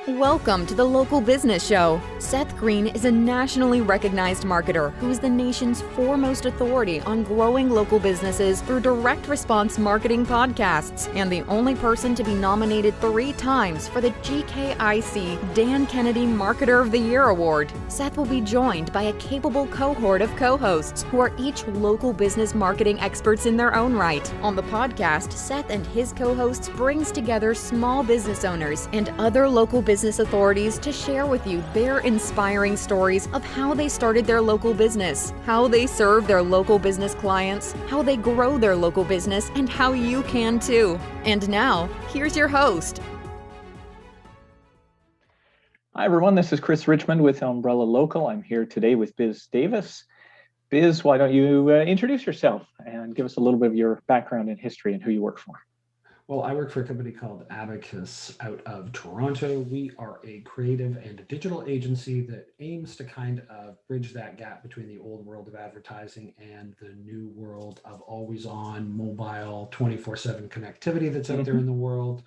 Welcome to the Local Business Show. Seth Green is a nationally recognized marketer who is the nation's foremost authority on growing local businesses through direct response marketing podcasts, and the only person to be nominated 3 times for the GKIC Dan Kennedy Marketer of the Year Award. Seth will be joined by a capable cohort of co-hosts who are each local business marketing experts in their own right. On the podcast, Seth and his co-hosts brings together small business owners and other local business authorities to share with you their inspiring stories of how they started their local business, how they serve their local business clients, how they grow their local business, and how you can too. And now, here's your host. Hi everyone, this is Chris Richmond with Umbrella Local. I'm here today with Biz Davis. Biz, why don't you introduce yourself and give us a little bit of your background and history and who you work for? Well, I work for a company called Abacus out of Toronto. We are a creative and a digital agency that aims to kind of bridge that gap between the old world of advertising and the new world of always on mobile 24/7 connectivity that's out there in the world.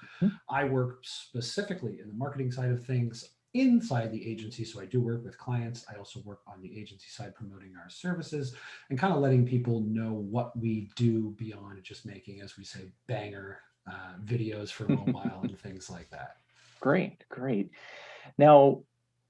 I work specifically in the marketing side of things inside the agency. So I do work with clients. I also work on the agency side promoting our services and kind of letting people know what we do beyond just making, as we say, banger videos for mobile and things like that. Great. Now,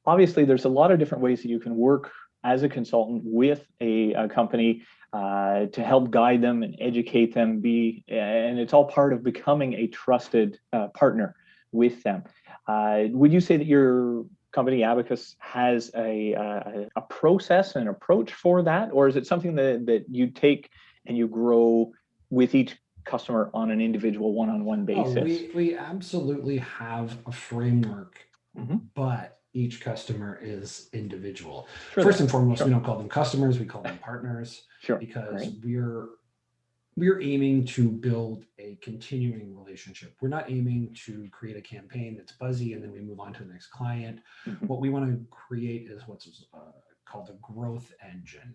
obviously, there's a lot of different ways that you can work as a consultant with a company to help guide them and educate them, and it's all part of becoming a trusted partner with them. Would you say that your company Abacus has a process and approach for that, or is it something that you take and you grow with each customer on an individual one-on-one basis? We absolutely have a framework, but each customer is individual. First and foremost, we don't call them customers, we call them partners, because we're aiming to build a continuing relationship. We're not aiming to create a campaign that's buzzy and then we move on to the next client. What we want to create is what's called a growth engine.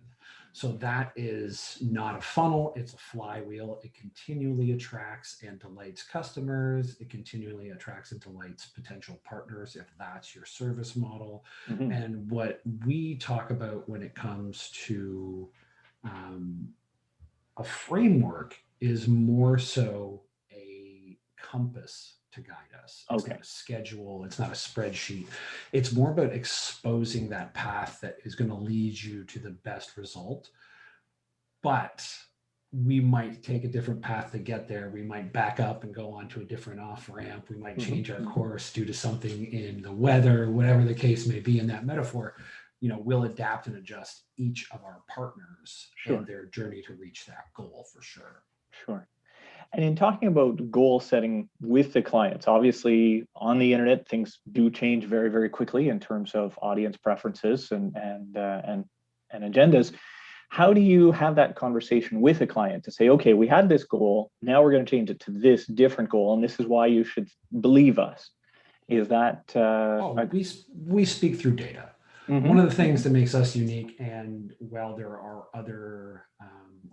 So that is not a funnel, it's a flywheel. It continually attracts and delights customers. It continually attracts and delights potential partners if that's your service model. And what we talk about when it comes to a framework is more so a compass to guide us. It's not a schedule, it's not a spreadsheet. It's more about exposing that path that is going to lead you to the best result. But we might take a different path to get there. We might back up and go on to a different off ramp. We might change our course due to something in the weather, whatever the case may be in that metaphor. You know, we'll adapt and adjust each of our partners and their journey to reach that goal for sure. And in talking about goal setting with the clients, obviously on the internet, things do change very, very quickly in terms of audience preferences and agendas. How do you have that conversation with a client to say, okay, we had this goal, now we're going to change it to this different goal, and this is why you should believe us? Is that... we speak through data. One of the things that makes us unique, and while there are other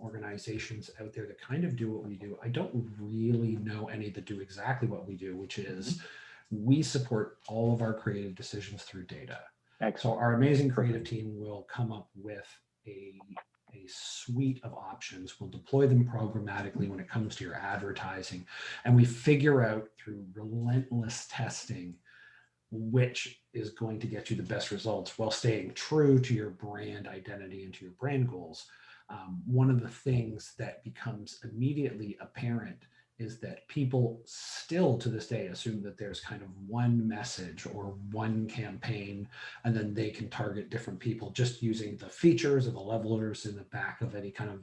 organizations out there that kind of do what we do, I don't really know any that do exactly what we do, which is we support all of our creative decisions through data. So our amazing creative team will come up with a suite of options. We'll deploy them programmatically when it comes to your advertising, and we figure out through relentless testing which is going to get you the best results while staying true to your brand identity and to your brand goals. One of the things that becomes immediately apparent is that people still to this day assume that there's kind of one message or one campaign, and then they can target different people just using the features or the levelers in the back of any kind of,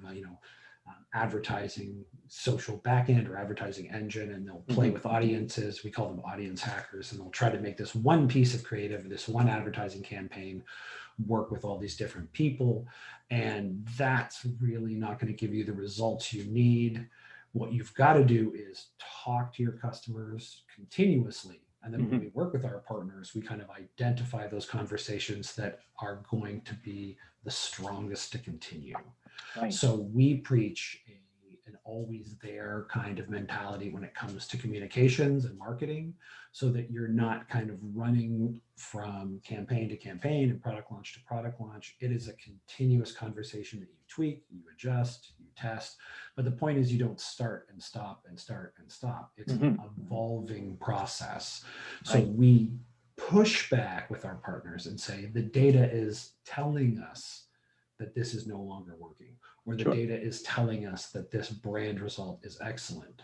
advertising social backend or advertising engine, and they'll play with audiences. We call them audience hackers, and they'll try to make this one piece of creative, this one advertising campaign work with all these different people. And that's really not going to give you the results you need. What you've got to do is talk to your customers continuously. And then when we work with our partners, we kind of identify those conversations that are going to be the strongest to continue. So we preach an always there kind of mentality when it comes to communications and marketing, so that you're not kind of running from campaign to campaign and product launch to product launch. It is a continuous conversation that you tweak, you adjust, you test. But the point is, you don't start and stop and start and stop. It's an evolving process. So we push back with our partners and say the data is telling us that this is no longer working, or the data is telling us that this brand result is excellent.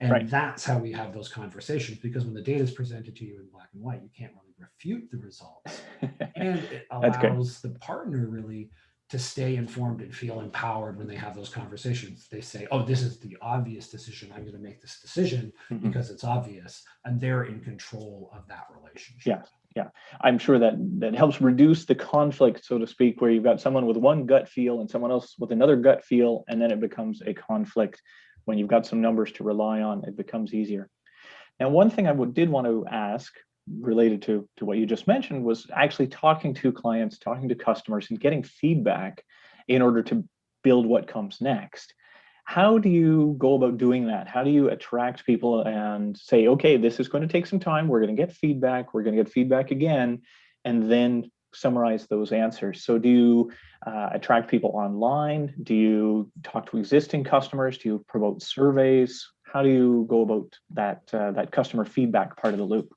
And that's how we have those conversations, because when the data is presented to you in black and white, you can't really refute the results. And it allows the partner really to stay informed and feel empowered when they have those conversations. They say, oh, this is the obvious decision. I'm going to make this decision because it's obvious. And they're in control of that relationship. Yeah. I'm sure that helps reduce the conflict, so to speak, where you've got someone with one gut feel and someone else with another gut feel, and then it becomes a conflict. When you've got some numbers to rely on, it becomes easier. Now, one thing I did want to ask related to what you just mentioned was actually talking to clients, talking to customers, and getting feedback in order to build what comes next. How do you go about doing that? How do you attract people and say, okay, this is going to take some time. We're going to get feedback. We're going to get feedback again, and then summarize those answers. So do you attract people online? Do you talk to existing customers? Do you promote surveys? How do you go about that customer feedback part of the loop?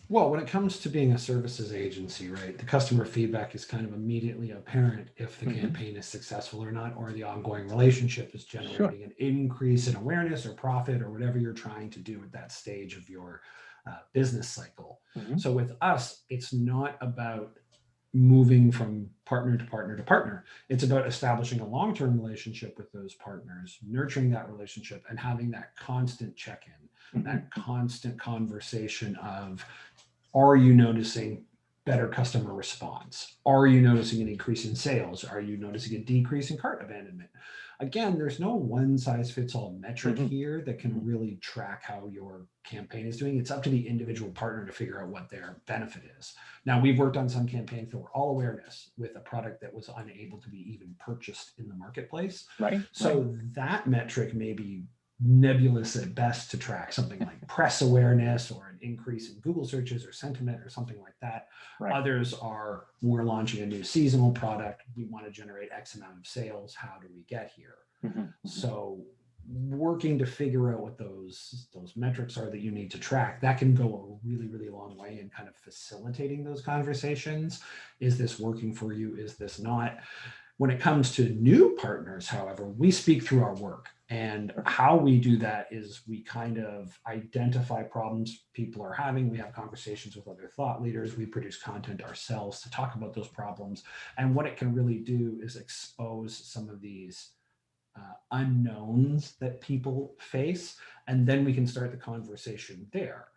Well, when it comes to being a services agency, right, the customer feedback is kind of immediately apparent if the campaign is successful or not, or the ongoing relationship is generating an increase in awareness or profit or whatever you're trying to do at that stage of your business cycle. So with us, it's not about moving from partner to partner to partner. It's about establishing a long-term relationship with those partners, nurturing that relationship, and having that constant check-in, that constant conversation of, are you noticing better customer response? Are you noticing an increase in sales? Are you noticing a decrease in cart abandonment? Again, there's no one size fits all metric here that can really track how your campaign is doing. It's up to the individual partner to figure out what their benefit is. Now, we've worked on some campaigns that were all awareness with a product that was unable to be even purchased in the marketplace. So that metric may be nebulous at best to track, something like press awareness or an increase in Google searches or sentiment or something like that. Others are, we're launching a new seasonal product. We want to generate X amount of sales. How do we get here? So working to figure out what those metrics are that you need to track, that can go a really, really long way in kind of facilitating those conversations. Is this working for you? Is this not? When it comes to new partners, however, we speak through our work. And how we do that is we kind of identify problems people are having. We have conversations with other thought leaders. We produce content ourselves to talk about those problems. And what it can really do is expose some of these unknowns that people face. And then we can start the conversation there.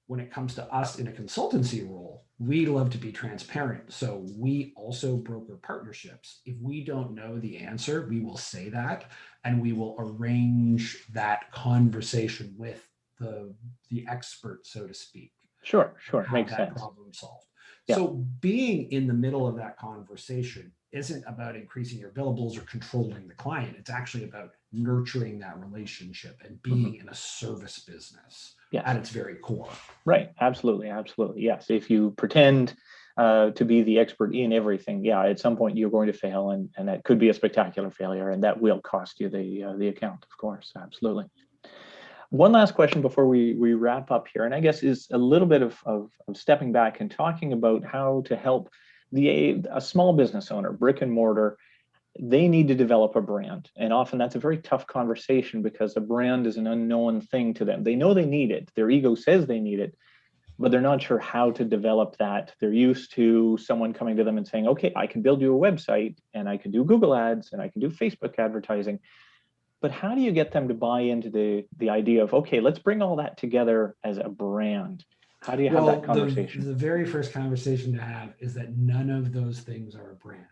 When it comes to us in a consultancy role, we love to be transparent. So we also broker partnerships. If we don't know the answer, we will say that, and we will arrange that conversation with the expert, so to speak. Sure. Makes sense. Problem solved. So being in the middle of that conversation isn't about increasing your billables or controlling the client. It's actually about nurturing that relationship and being in a service business at its very core. Right. Absolutely. Yes. If you pretend to be the expert in everything, at some point you're going to fail, and that could be a spectacular failure, and that will cost you the account, of course. Absolutely. One last question before we wrap up here, and I guess is a little bit of stepping back and talking about how to help a small business owner, brick and mortar. They need to develop a brand, and often that's a very tough conversation because a brand is an unknown thing to them. They know they need it. Their ego says they need it, but they're not sure how to develop that. They're used to someone coming to them and saying, okay, I can build you a website, and I can do Google ads, and I can do Facebook advertising. But how do you get them to buy into the idea of, okay, let's bring all that together as a brand? How do you have that conversation? The very first conversation to have is that none of those things are a brand.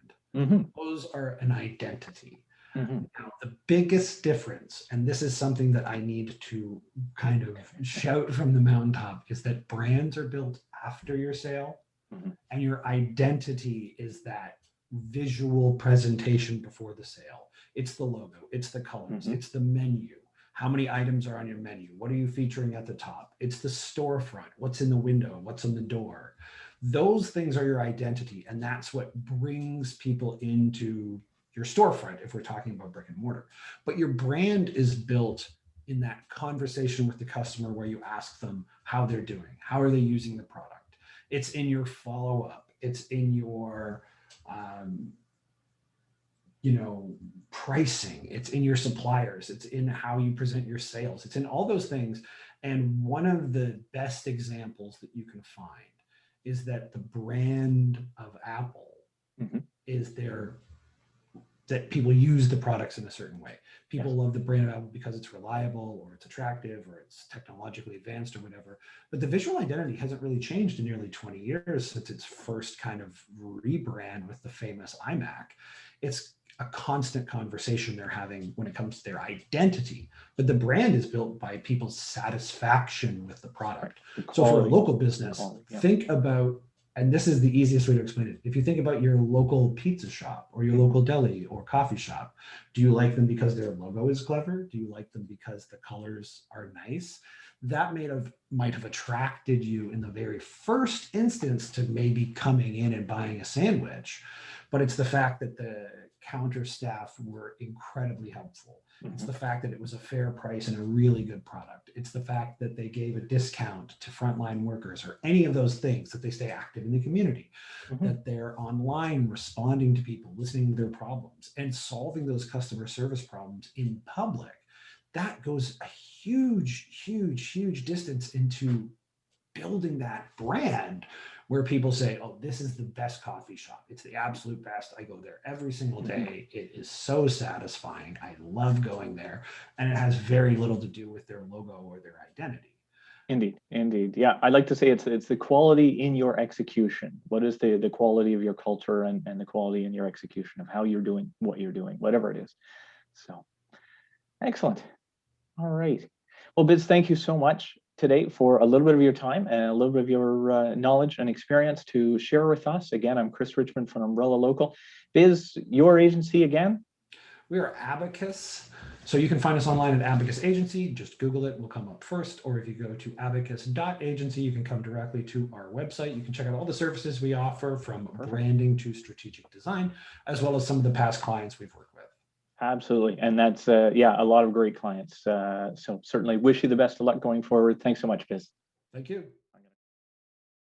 Those are an identity. Now, the biggest difference, and this is something that I need to kind of shout from the mountaintop, is that brands are built after your sale, and your identity is that visual presentation before the sale. It's the logo, it's the colors, Mhm. it's the menu. How many items are on your menu? What are you featuring at the top? It's the storefront. What's in the window? What's on the door? Those things are your identity. And that's what brings people into your storefront if we're talking about brick and mortar. But your brand is built in that conversation with the customer where you ask them how they're doing, how are they using the product. It's in your follow up. It's in your um, pricing, it's in your suppliers, it's in how you present your sales, it's in all those things. And one of the best examples that you can find is that the brand of Apple Mhm. is that people use the products in a certain way. People Yes. love the brand of Apple because it's reliable or it's attractive or it's technologically advanced or whatever. But the visual identity hasn't really changed in nearly 20 years since its first kind of rebrand with the famous iMac. It's a constant conversation they're having when it comes to their identity. But the brand is built by people's satisfaction with the product. So for a local business, yeah. think about, and this is the easiest way to explain it. If you think about your local pizza shop or your local deli or coffee shop, do you like them because their logo is clever? Do you like them because the colors are nice? That might have attracted you in the very first instance to maybe coming in and buying a sandwich, but it's the fact that the counter staff were incredibly helpful. It's the fact that it was a fair price and a really good product. It's the fact that they gave a discount to frontline workers or any of those things, that they stay active in the community, that they're online responding to people, listening to their problems and solving those customer service problems in public. That goes a huge distance into building that brand where people say, oh, this is the best coffee shop. It's the absolute best. I go there every single day. It is so satisfying. I love going there. And it has very little to do with their logo or their identity. Indeed. Yeah, I like to say it's the quality in your execution. What is the quality of your culture and the quality in your execution of how you're doing what you're doing, whatever it is. So excellent. All right. Well, Biz, thank you so much today for a little bit of your time and a little bit of your knowledge and experience to share with us. Again, I'm Chris Richmond from Umbrella Local. Biz, your agency again? We are Abacus. So you can find us online at Abacus Agency. Just Google it, we'll come up first. Or if you go to abacus.agency, you can come directly to our website. You can check out all the services we offer, from branding to strategic design, as well as some of the past clients we've worked with. Absolutely. And that's, a lot of great clients. So certainly wish you the best of luck going forward. Thanks so much, Biz. Thank you.